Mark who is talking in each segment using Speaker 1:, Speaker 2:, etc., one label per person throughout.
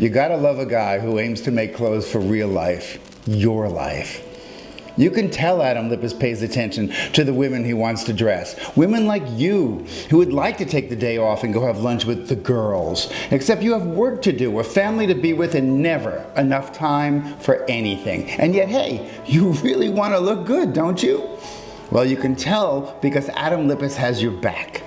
Speaker 1: You gotta love a guy who aims to make clothes for real life, your life. You can tell Adam Lippis pays attention to the women he wants to dress. Women like you, who would like to take the day off and go have lunch with the girls. Except you have work to do, a family to be with, and never enough time for anything. And yet, hey, you really want to look good, don't you? Well, you can tell because Adam Lippis has your back.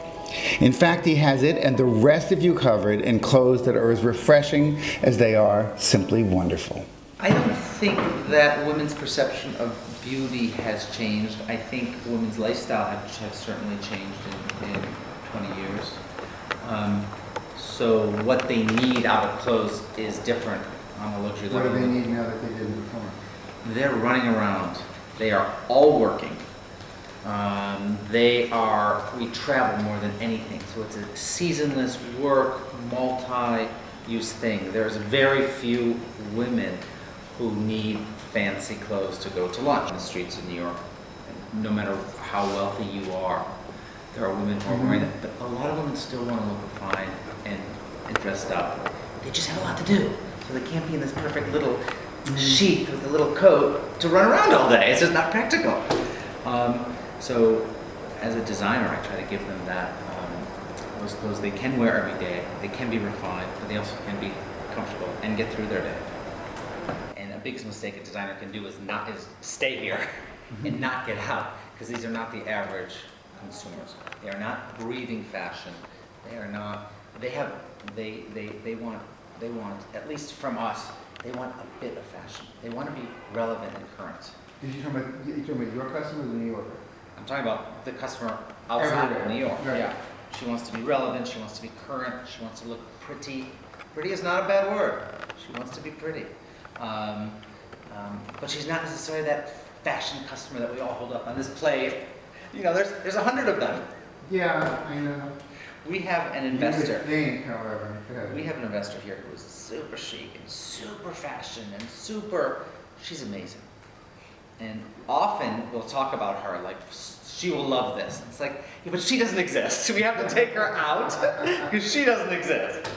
Speaker 1: In fact, he has it and the rest of you covered in clothes that are as refreshing as they are simply wonderful.
Speaker 2: I don't think that women's perception of beauty has changed. I think women's lifestyle have certainly changed in 20 years. So what they need out of clothes is different on a luxury level.
Speaker 1: What do they need now that they didn't before?
Speaker 2: They're running around. They are all working. We travel more than anything. So it's a seasonless work, multi-use thing. There's very few women who need fancy clothes to go to lunch in the streets of New York. No matter how wealthy you are, there are women who are wearing that. But a lot of women still want to look refined and dressed up. They just have a lot to do. So they can't be in this perfect little sheath with a little coat to run around all day. It's just not practical. So as a designer, I try to give them that. Those clothes they can wear every day. They can be refined, but they also can be comfortable and get through their day. And a biggest mistake a designer can do is stay here and not get out, because these are not the average consumers. They are not breathing fashion. They are not. They want at least from us. They want a bit of fashion. They want to be relevant and current.
Speaker 1: Did you talking about your customer or the New Yorker?
Speaker 2: I'm talking about the customer outside of New York.
Speaker 1: Right.
Speaker 2: Yeah. She wants to be relevant. She wants to be current. She wants to look pretty. Pretty is not a bad word. She wants to be pretty. But she's not necessarily that fashion customer that we all hold up on display. You know, there's 100 of them.
Speaker 1: Yeah, I know.
Speaker 2: We have an investor.
Speaker 1: You would think, however.
Speaker 2: We have an investor here who is super chic and super fashion and she's amazing. And often we'll talk about her like, she will love this. It's like, yeah, but she doesn't exist. So we have to take her out because she doesn't exist.